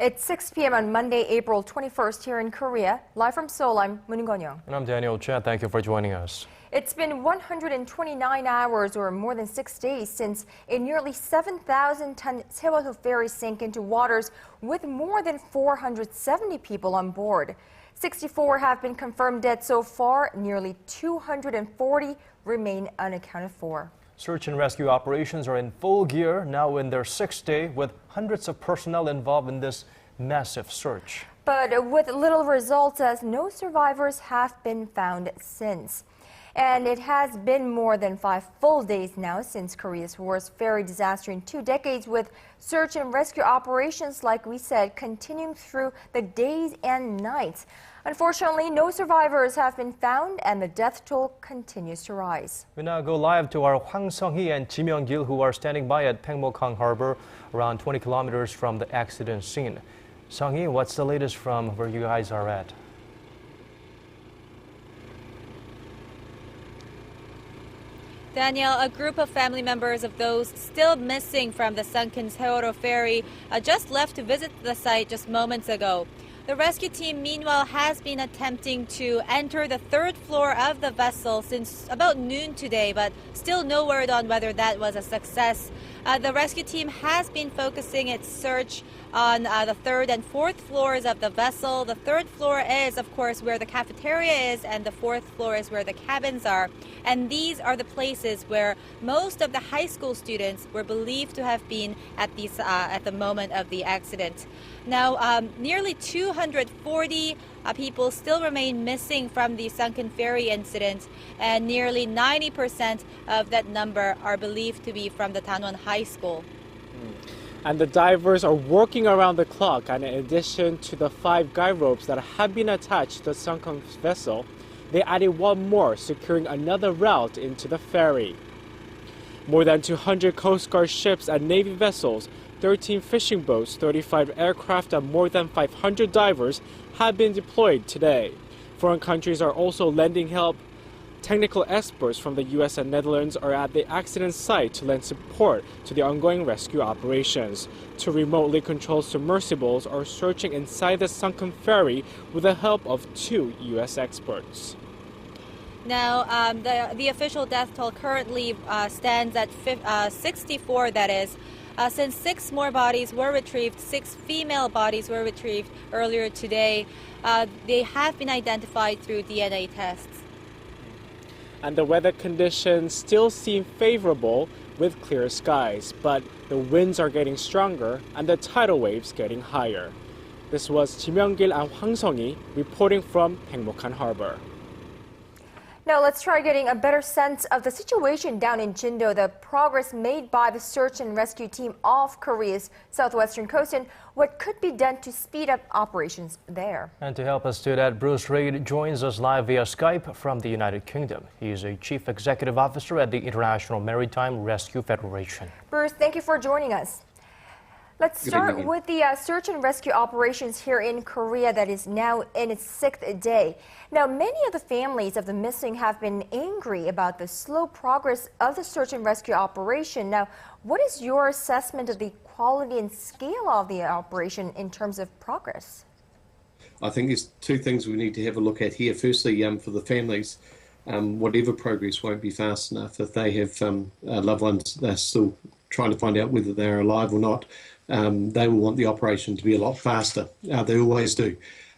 It's 6 p.m. on Monday, April 21st here in Korea. Live from Seoul, I'm Moon Gon-young. And I'm Daniel Chen. Thank you for joining us. It's been 129 hours or more than 6 days since a nearly 7,000-ton Seoul ferry sank into waters with more than 470 people on board. 64 have been confirmed dead so far. Nearly 240 remain unaccounted for. Search and rescue operations are in full gear, now in their 6th day, with hundreds of personnel involved in this massive search. But with little results, as no survivors have been found since. And it has been more than 5 full days now since Korea's worst ferry disaster in 2 decades, with search and rescue operations, like we said, continuing through the days and nights. Unfortunately, no survivors have been found, and the death toll continues to rise. We now go live to our Hwang Sung-hee and Kim Young-gil, who are standing by at Paengmok-hang Harbor, around 20 kilometers from the accident scene. Sung-hee, what's the latest from where you guys are at? Daniel, a group of family members of those still missing from the sunken Seoul ferry just left to visit the site just moments ago. The rescue team, meanwhile, has been attempting to enter the 3rd floor of the vessel since about noon today, but still no word on whether that was a success. The rescue team has been focusing its search on the 3rd and 4th floors of the vessel. The 3rd floor is, of course, where the cafeteria is, and the 4th floor is where the cabins are. And these are the places where most of the high school students were believed to have been at the moment of the accident. Now, nearly 240 people still remain missing from the sunken ferry incident, and nearly 90% of that number are believed to be from the Danwon High School. And the divers are working around the clock, and in addition to the 5 guide ropes that have been attached to the sunken vessel, they added one more, securing another route into the ferry. More than 200 Coast Guard ships and Navy vessels, 13 fishing boats, 35 aircraft, and more than 500 divers have been deployed today. Foreign countries are also lending help. Technical experts from the U.S. and Netherlands are at the accident site to lend support to the ongoing rescue operations. 2 remotely controlled submersibles are searching inside the sunken ferry with the help of 2 U.S. experts. Now, the official death toll currently stands at 64, that is. Since 6 more bodies were retrieved, 6 female bodies were retrieved earlier today. They have been identified through DNA tests. And the weather conditions still seem favorable with clear skies, but the winds are getting stronger and the tidal waves getting higher. This was Kim Young-gil and Hwang Sung-hee reporting from Paengmok-hang Harbor. Now let's try getting a better sense of the situation down in Jindo, the progress made by the search and rescue team off Korea's southwestern coast, and what could be done to speed up operations there. And to help us do that, Bruce Reid joins us live via Skype from the United Kingdom. He is a Chief Executive Officer at the International Maritime Rescue Federation. Bruce, thank you for joining us. Let's start with the search and rescue operations here in Korea that is now in its 6th day. Now, many of the families of the missing have been angry about the slow progress of the search and rescue operation. Now, what is your assessment of the quality and scale of the operation in terms of progress? I think there's 2 things we need to have a look at here. Firstly, for the families, whatever progress won't be fast enough. If they have loved ones, they're still trying to find out whether they're alive or not. They will want the operation to be a lot faster. They always do.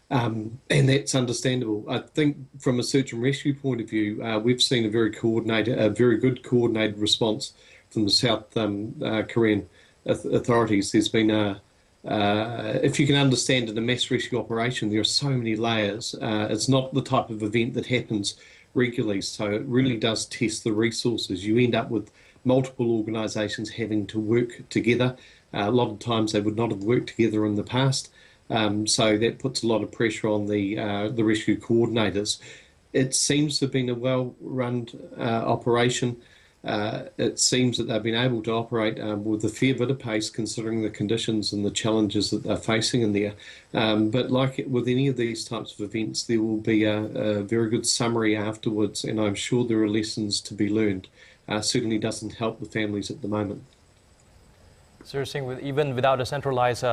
And that's understandable. I think from a search and rescue point of view, we've seen a very good coordinated response from the South Korean authorities. There's been if you can understand in a mass rescue operation, there are so many layers. It's not the type of event that happens regularly, so it really does test the resources. You end up with multiple organisations having to work together. A lot of times they would not have worked together in the past, so that puts a lot of pressure on the rescue coordinators. It seems to have been a well-run operation. It seems that they've been able to operate with a fair bit of pace considering the conditions and the challenges that they're facing in there. But like with any of these types of events, there will be a very good summary afterwards, and I'm sure there are lessons to be learned. Certainly doesn't help the families at the moment. So you're saying even without a centralized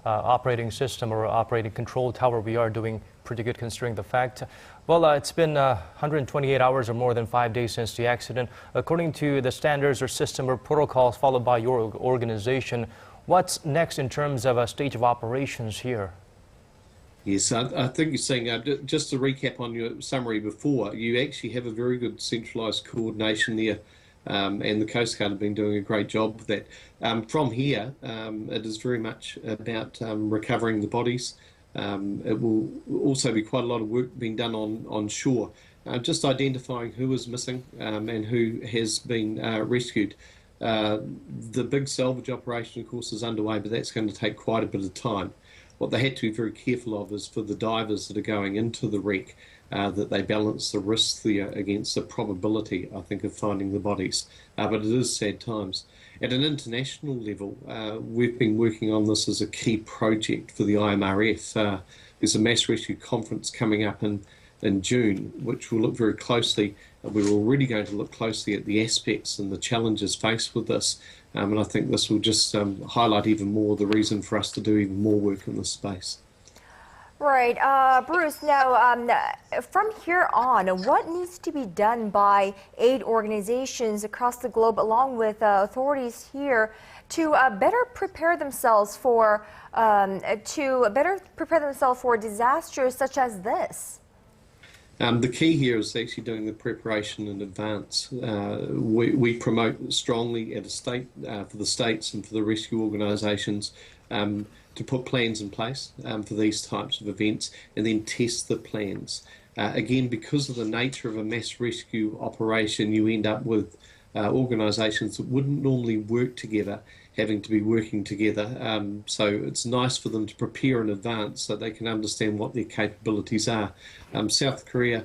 operating system or operating control tower, we are doing pretty good considering the fact. Well, it's been 128 hours or more than 5 days since the accident. According to the standards or system or protocols followed by your organization, what's next in terms of a stage of operations here? Yes, I think you're saying, just to recap on your summary before, you actually have a very good centralised coordination there, and the Coast Guard have been doing a great job with that. From here, it is very much about recovering the bodies. It will also be quite a lot of work being done on shore, just identifying who is missing and who has been rescued. The big salvage operation, of course, is underway, but that's going to take quite a bit of time. What they had to be very careful of is for the divers that are going into the wreck, that they balance the risks there against the probability, I think, of finding the bodies. But it is sad times. At an international level, we've been working on this as a key project for the IMRF. There's a mass rescue conference coming up in June, which will look very closely. We're already going to look closely at the aspects and the challenges faced with this. And I think this will just highlight even more the reason for us to do even more work in this space. Right. Bruce, now, from here on, what needs to be done by aid organizations across the globe, along with authorities here, to better prepare themselves for disasters such as this? The key here is actually doing the preparation in advance. We promote strongly at a state, for the states and for the rescue organisations, to put plans in place for these types of events and then test the plans. Again, because of the nature of a mass rescue operation, you end up with organisations that wouldn't normally work together having to be working together. So it's nice for them to prepare in advance so they can understand what their capabilities are. South Korea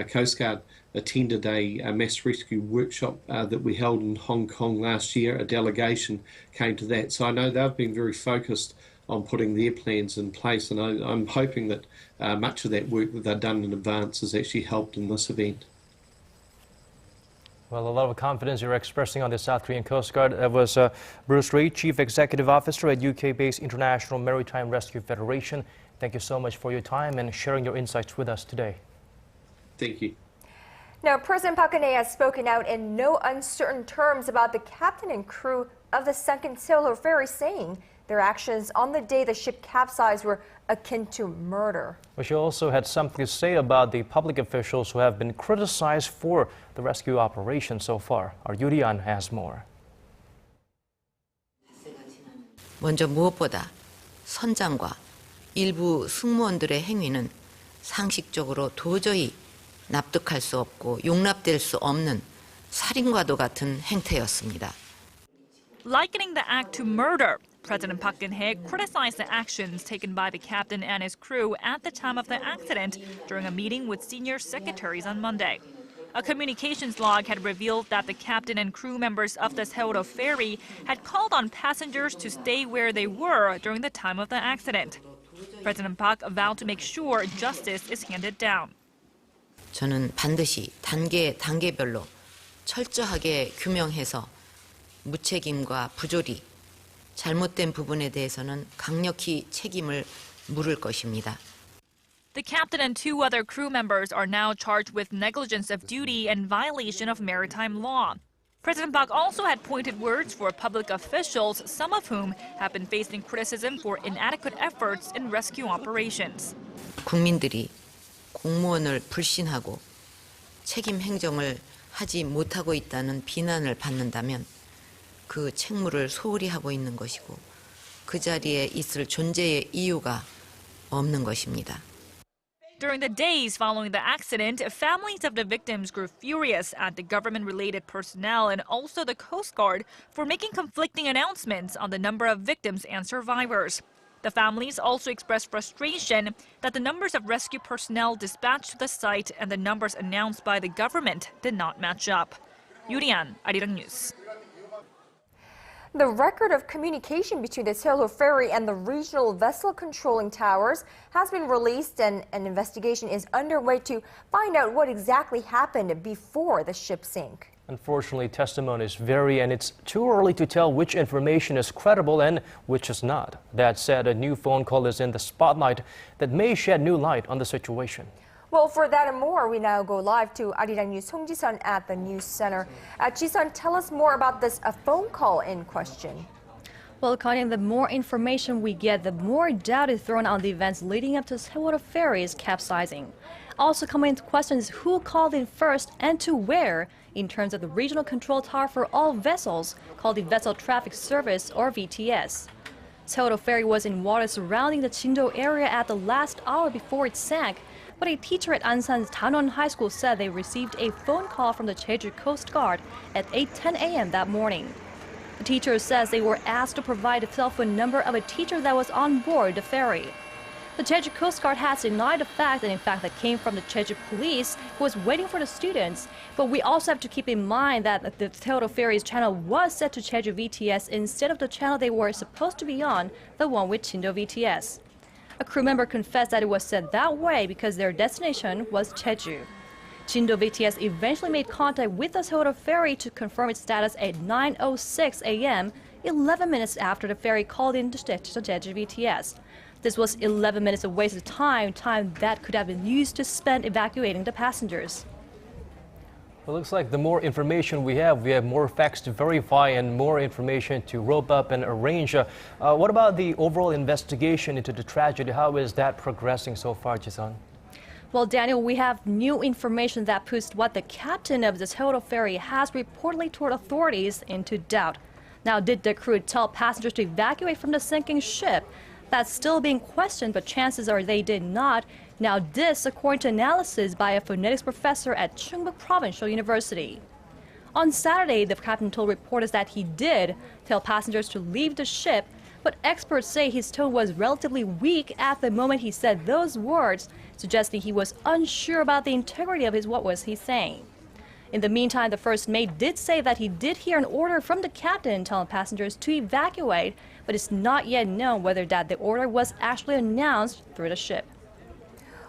Coast Guard attended a mass rescue workshop that we held in Hong Kong last year. A delegation came to that. So I know they've been very focused on putting their plans in place, and I'm hoping that much of that work that they've done in advance has actually helped in this event. Well, a lot of confidence you're expressing on the South Korean Coast Guard. That was Bruce Ray, Chief Executive Officer at UK-based International Maritime Rescue Federation. Thank you so much for your time and sharing your insights with us today. Thank you. Now, President Park Geun-hye has spoken out in no uncertain terms about the captain and crew of the sunken sailor ferry, saying their actions on the day the ship capsized were akin to murder. Well, she also had something to say about the public officials who have been criticized for the rescue operation so far. Our Yurian has more. 먼저 무엇보다 선장과 일부 승무원들의 행위는 상식적으로 도저히 납득할 수 없고 용납될 수 없는 살인과도 같은 행태였습니다. Likening the act to murder, President Park Geun-hye criticized the actions taken by the captain and his crew at the time of the accident during a meeting with senior secretaries on Monday. A communications log had revealed that the captain and crew members of the Seoul ferry had called on passengers to stay where they were during the time of the accident. President Park vowed to make sure justice is handed down. 저는 반드시 단계별로 철저하게 규명해서 무책임과 부조리, 잘못된 부분에 대해서는 강력히 책임을 물을 것입니다. The captain and two other crew members are now charged with negligence of duty and violation of maritime law. President Park also had pointed words for public officials, some of whom have been facing criticism for inadequate efforts in rescue operations. 국민들이 공무원을 불신하고 책임 행정을 하지 못하고 있다는 비난을 받는다면 그 책무를 소홀히 하고 있는 것이고 그 자리에 있을 존재의 이유가 없는 것입니다. During the days following the accident, families of the victims grew furious at the government-related personnel and also the Coast Guard for making conflicting announcements on the number of victims and survivors. The families also expressed frustration that the numbers of rescue personnel dispatched to the site and the numbers announced by the government did not match up. Yurian, ARIRANG News. The record of communication between the Seoul ferry and the regional vessel controlling towers has been released, and an investigation is underway to find out what exactly happened before the ship sank. Unfortunately, testimonies vary, and it's too early to tell which information is credible and which is not. That said, a new phone call is in the spotlight that may shed new light on the situation. Well, for that and more, we now go live to ARIRANG News Song Ji-sun at the News Center. Ji-sun, tell us more about this phone call in question. Well, Kanye, the more information we get, the more doubt is thrown on the events leading up to Seoul ferry's capsizing. Also coming into question is who called in first and to where in terms of the regional control tower for all vessels, called the Vessel Traffic Service or VTS. Seoul ferry was in water surrounding the Jindo area at the last hour before it sank, but a teacher at Ansan's Danwon High School said they received a phone call from the Jeju Coast Guard at 8:10 a.m. that morning. The teacher says they were asked to provide the cell phone number of a teacher that was on board the ferry. The Jeju Coast Guard has denied the fact, and in fact that came from the Jeju police who was waiting for the students. But we also have to keep in mind that the Seoul ferry's channel was set to Jeju VTS instead of the channel they were supposed to be on, the one with Jindo VTS. A crew member confessed that it was set that way because their destination was Jeju. Jindo VTS eventually made contact with the Seoul ferry to confirm its status at 9:06 a.m., 11 minutes after the ferry called in to Jeju VTS. This was 11 minutes of wasted time that could have been used to spend evacuating the passengers. It looks like the more information we have more facts to verify and more information to rope up and arrange. What about the overall investigation into the tragedy? How is that progressing so far, Ji-sun? Well, Daniel, we have new information that puts what the captain of the Seoul ferry has reportedly told authorities into doubt. Now, did the crew tell passengers to evacuate from the sinking ship? That's still being questioned, but chances are they did not. Now, this according to analysis by a phonetics professor at Chungbuk Provincial University. On Saturday, the captain told reporters that he did tell passengers to leave the ship, but experts say his tone was relatively weak at the moment he said those words, suggesting he was unsure about the integrity of what was he saying. In the meantime, the first mate did say that he did hear an order from the captain telling passengers to evacuate, but it's not yet known whether the order was actually announced through the ship.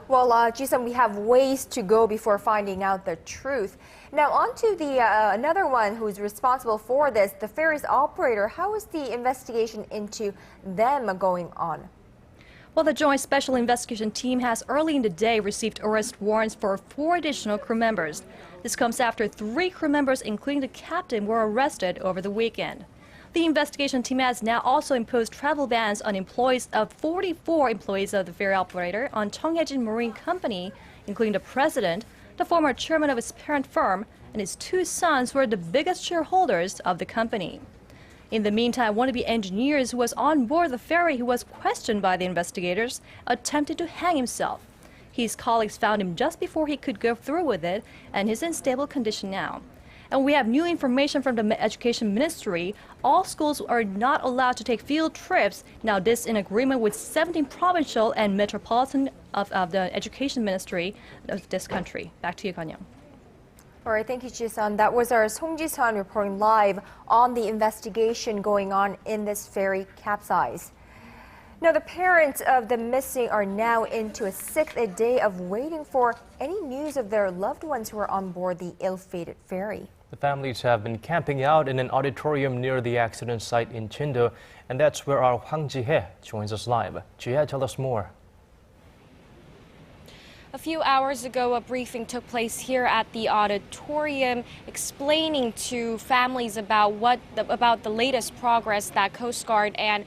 Well, Ji-sun, we have ways to go before finding out the truth. Now, on to the another one who's responsible for this, the ferry's operator. How is the investigation into them going on? Well, the Joint Special Investigation Team has early in the day received arrest warrants for 4 additional crew members. This comes after 3 crew members, including the captain, were arrested over the weekend. The investigation team has now also imposed travel bans on employees of 44 employees of the ferry operator on Cheonghye-jin Marine Company, including the president, the former chairman of its parent firm, and his 2 sons who are the biggest shareholders of the company. In the meantime, one of the engineers who was on board the ferry who was questioned by the investigators attempted to hang himself. His colleagues found him just before he could go through with it, and he's in stable condition now. And we have new information from the Education Ministry. All schools are not allowed to take field trips. Now, this in agreement with 17 provincial and metropolitan of the Education Ministry of this country. Back to you, Kanyang. All right, thank you, Ji-sun. That was our Song Ji-sun reporting live on the investigation going on in this ferry capsize. Now, the parents of the missing are now into a 6th day of waiting for any news of their loved ones who are on board the ill-fated ferry. The families have been camping out in an auditorium near the accident site in Jindo, and that's where our Hwang Ji-hye joins us live. Ji-hye, tell us more. A few hours ago, a briefing took place here at the auditorium explaining to families about the latest progress that Coast Guard and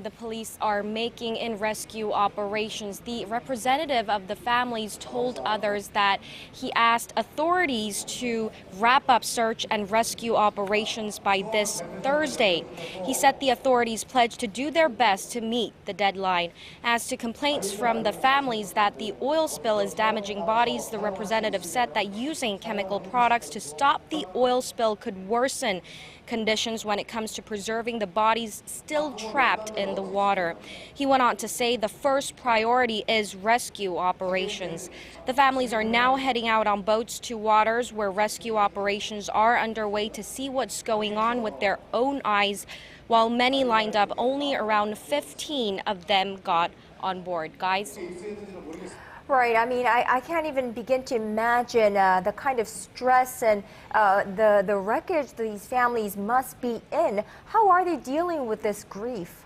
the police are making in rescue operations. The representative of the families told others that he asked authorities to wrap up search and rescue operations by this Thursday. He said the authorities pledged to do their best to meet the deadline. As to complaints from the families that the oil spill is damaging bodies, the representative said that using chemical products to stop the oil spill could worsen conditions when it comes to preserving the bodies still trapped in the water. He went on to say the first priority is rescue operations. The families are now heading out on boats to waters where rescue operations are underway to see what's going on with their own eyes. While many lined up, only around 15 of them got on board. Guys? Right. I mean, I can't even begin to imagine the kind of stress and the wreckage these families must be in. How are they dealing with this grief?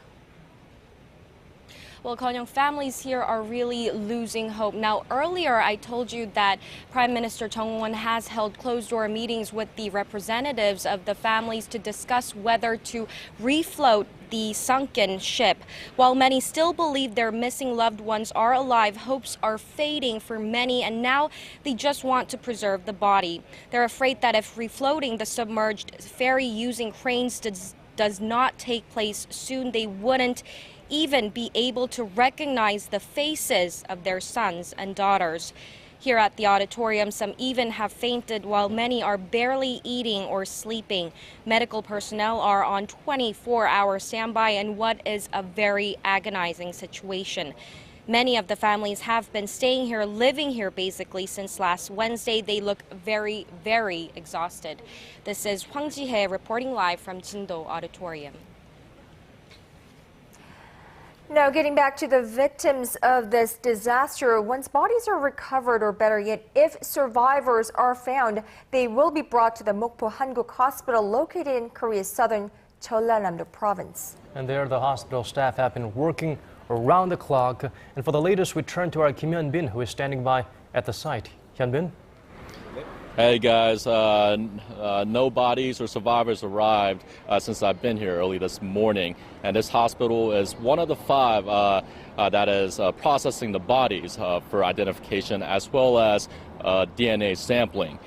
Well, Konyong, families here are really losing hope. Now, earlier I told you that Prime Minister Chung Won has held closed-door meetings with the representatives of the families to discuss whether to refloat the sunken ship. While many still believe their missing loved ones are alive, hopes are fading for many, and now they just want to preserve the body. They're afraid that if refloating the submerged ferry using cranes does not take place soon, they wouldn't even be able to recognize the faces of their sons and daughters. Here at the auditorium, some even have fainted while many are barely eating or sleeping. Medical personnel are on 24-hour standby in what is a very agonizing situation. Many of the families have been staying here, living here basically since last Wednesday. They look very, very exhausted. This is Hwang Sung-hee reporting live from Jindo Auditorium. Now, getting back to the victims of this disaster, once bodies are recovered, or better yet, if survivors are found, they will be brought to the Paengmok-hang Hospital located in Korea's southern Jeollanam-do province. And there, the hospital staff have been working around the clock. And for the latest, we turn to our Kim Hyun-bin, who is standing by at the site. Hyun-bin? Hey guys, no bodies or survivors arrived since I've been here early this morning. And this hospital is one of the 5 that is processing the bodies for identification as well as DNA sampling.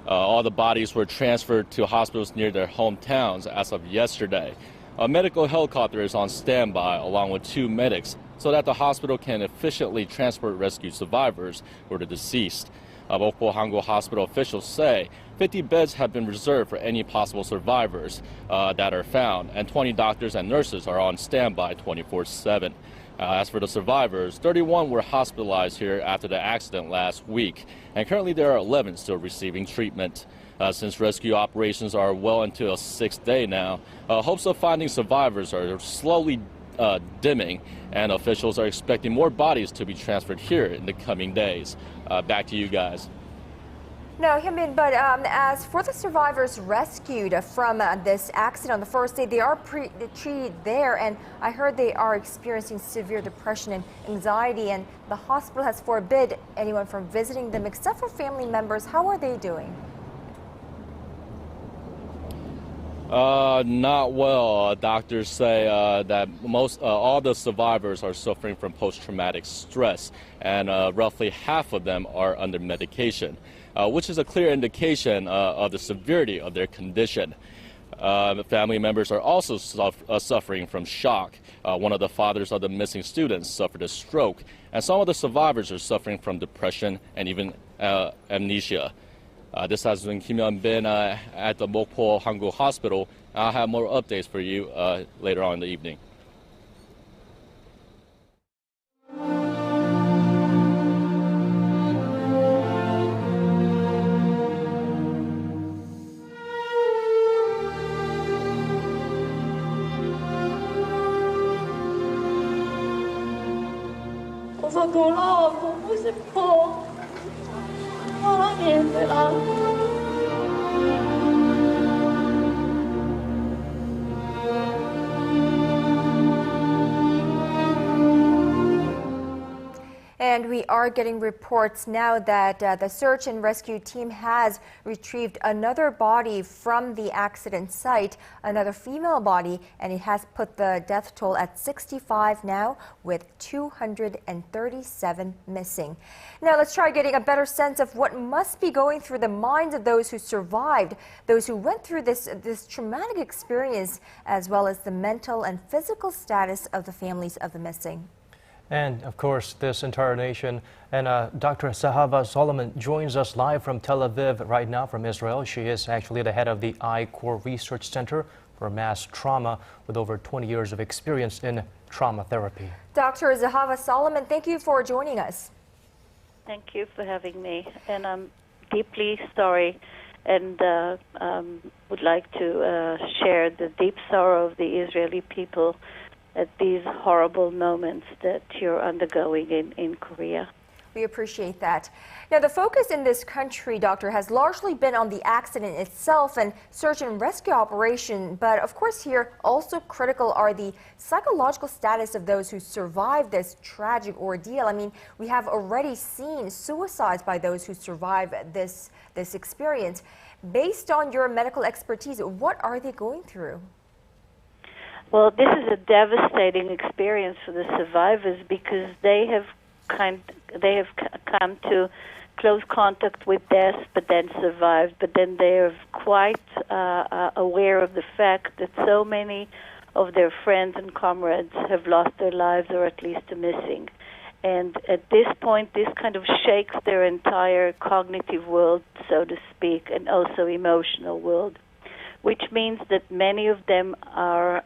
All the bodies were transferred to hospitals near their hometowns as of yesterday. A medical helicopter is on standby along with 2 medics so that the hospital can efficiently transport rescue survivors who are deceased. Paengmok-hang Hospital officials say 50 beds have been reserved for any possible survivors that are found, and 20 doctors and nurses are on standby 24/7. As for the survivors, 31 were hospitalized here after the accident last week, and currently there are 11 still receiving treatment. Since rescue operations are well into a 6th day now, hopes of finding survivors are slowly dimming, and officials are expecting more bodies to be transferred here in the coming days. Back to you guys. No, Hyun-bin, but as for the survivors rescued from this accident on the first day, they are treated there, and I heard they are experiencing severe depression and anxiety, and the hospital has forbid anyone from visiting them except for family members. How are they doing? Not well. Doctors say that all the survivors are suffering from post-traumatic stress, and roughly half of them are under medication, which is a clear indication of the severity of their condition. Family members are also suffering from shock. One of the fathers of the missing students suffered a stroke, and some of the survivors are suffering from depression and even amnesia. This has been Kim Hyun-bin at the Paengmok-hang Hospital. I'll have more updates for you later on in the evening. 어서 돌아와 보고 싶어. 사랑해, 얘들아. And we are getting reports now that the search and rescue team has retrieved another body from the accident site, another female body, and it has put the death toll at 65 now, with 237 missing. Now let's try getting a better sense of what must be going through the minds of those who survived, those who went through this traumatic experience, as well as the mental and physical status of the families of the missing. And of course, this entire nation. And Dr. Zahava Solomon joins us live from Tel Aviv right now from Israel. She is actually the head of the I-Core Research Center for Mass Trauma with over 20 years of experience in trauma therapy. Dr. Zahava Solomon, thank you for joining us. Thank you for having me. And I'm deeply sorry and would like to share the deep sorrow of the Israeli people at these horrible moments that you're undergoing in Korea. We appreciate that. Now, the focus in this country, Doctor, has largely been on the accident itself and search and rescue operation. But of course, here also critical are the psychological status of those who survived this tragic ordeal. I mean, we have already seen suicides by those who survive this experience. Based on your medical expertise, what are they going through? Well, this is a devastating experience for the survivors because they have come to close contact with death, but then survived. But then they're quite aware of the fact that so many of their friends and comrades have lost their lives or at least are missing. And at this point, this kind of shakes their entire cognitive world, so to speak, and also emotional world, which means that many of them are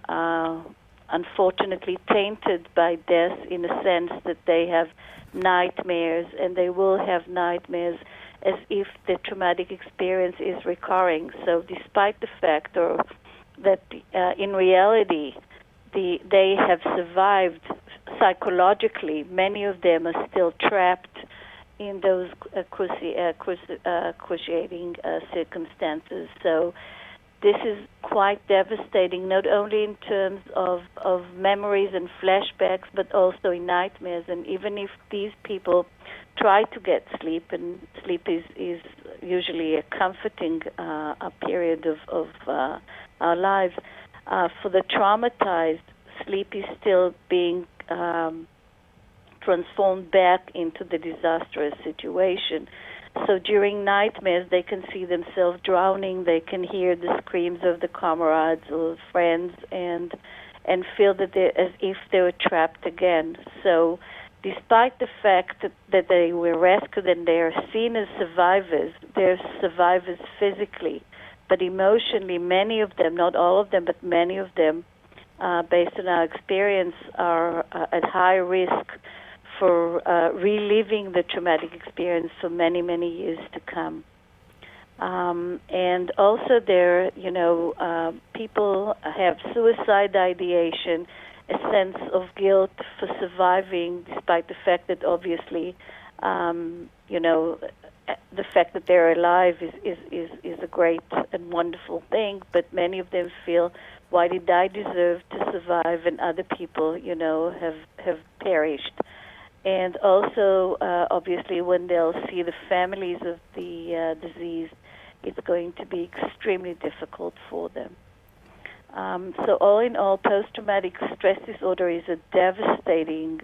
unfortunately tainted by death in a sense that they have nightmares, and they will have nightmares as if the traumatic experience is recurring. So despite the fact that in reality they have survived psychologically, many of them are still trapped in those cruciating circumstances. So this is quite devastating, not only in terms of memories and flashbacks, but also in nightmares. And even if these people try to get sleep, and sleep is usually a comforting period of our lives, for the traumatized, sleep is still being transformed back into the disastrous situation. So during nightmares, they can see themselves drowning, they can hear the screams of the comrades or friends, and feel that they're as if they were trapped again. So despite the fact that they were rescued and they are seen as survivors, they're survivors physically, but emotionally, many of them, not all of them, but many of them, based on our experience, are at high risk for reliving the traumatic experience for many, many years to come. And also there, people have suicide ideation, a sense of guilt for surviving, despite the fact that obviously, the fact that they're alive is a great and wonderful thing, but many of them feel, why did I deserve to survive and other people, have perished? And also, obviously, when they'll see the families of the disease, it's going to be extremely difficult for them. So all in all, post-traumatic stress disorder is a devastating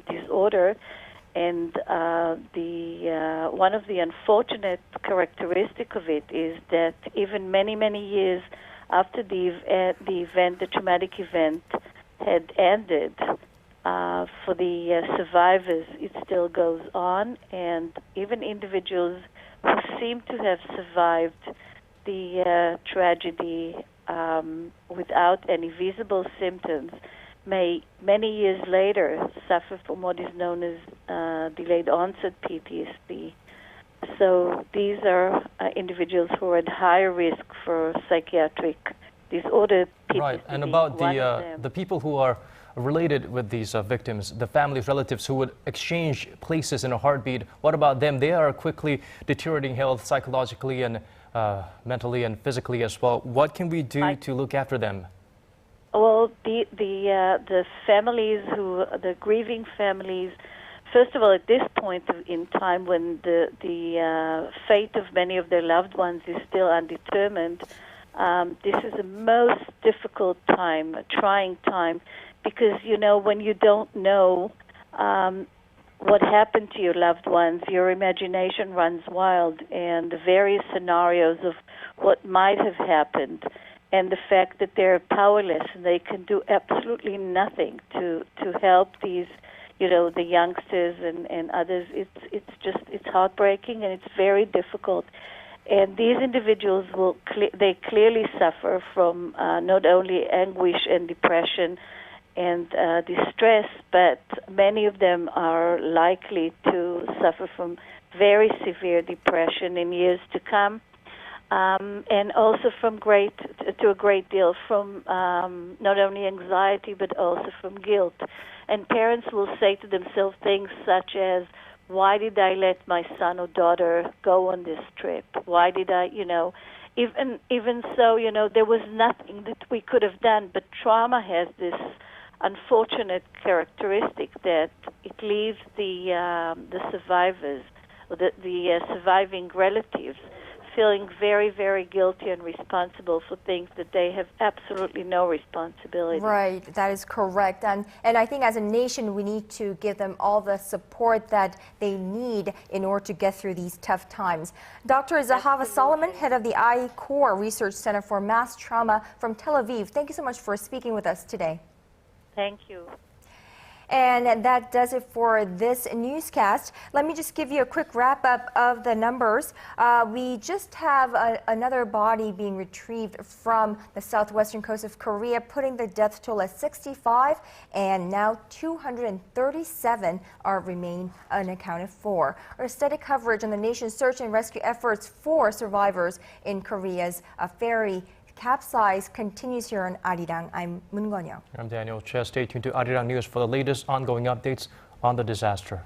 disorder, and one of the unfortunate characteristics of it is that even many, many years after the traumatic event had ended, for the survivors, it still goes on, and even individuals who seem to have survived the tragedy without any visible symptoms may, many years later, suffer from what is known as delayed onset PTSD. So these are individuals who are at higher risk for psychiatric disorder. PTSD, right, and about the people who are related with these victims, the families, relatives who would exchange places in a heartbeat, what about them? They are quickly deteriorating health psychologically and mentally and physically as well. What can we do to look after them? Well, the families the grieving families, first of all, at this point in time when the fate of many of their loved ones is still undetermined, this is the most difficult time, a trying time, because, when you don't know what happened to your loved ones, your imagination runs wild, and the various scenarios of what might have happened, and the fact that they're powerless and they can do absolutely nothing to help these, the youngsters and others, it's heartbreaking and it's very difficult. And these individuals they clearly suffer from not only anguish and depression and distress, but many of them are likely to suffer from very severe depression in years to come, and also from a great deal from not only anxiety but also from guilt. And parents will say to themselves things such as, why did I let my son or daughter go on this trip? Why did I, even so, there was nothing that we could have done, but trauma has this unfortunate characteristic that it leaves the survivors, or the surviving relatives, feeling very, very guilty and responsible for things that they have absolutely no responsibility. Right, that is correct. And I think as a nation, we need to give them all the support that they need in order to get through these tough times. Dr. Zahava Solomon, head of the I-Core Research Center for Mass Trauma from Tel Aviv, thank you so much for speaking with us today. Thank you. And that does it for this newscast. Let me just give you a quick wrap up of the numbers. We just have another body being retrieved from the southwestern coast of Korea, putting the death toll at 65, and now 237 remain unaccounted for. Our steady coverage on the nation's search and rescue efforts for survivors in Korea's ferry capsize continues here on ARIRANG. I'm Moon Kwon-young. I'm Daniel Che. Stay tuned to ARIRANG News for the latest ongoing updates on the disaster.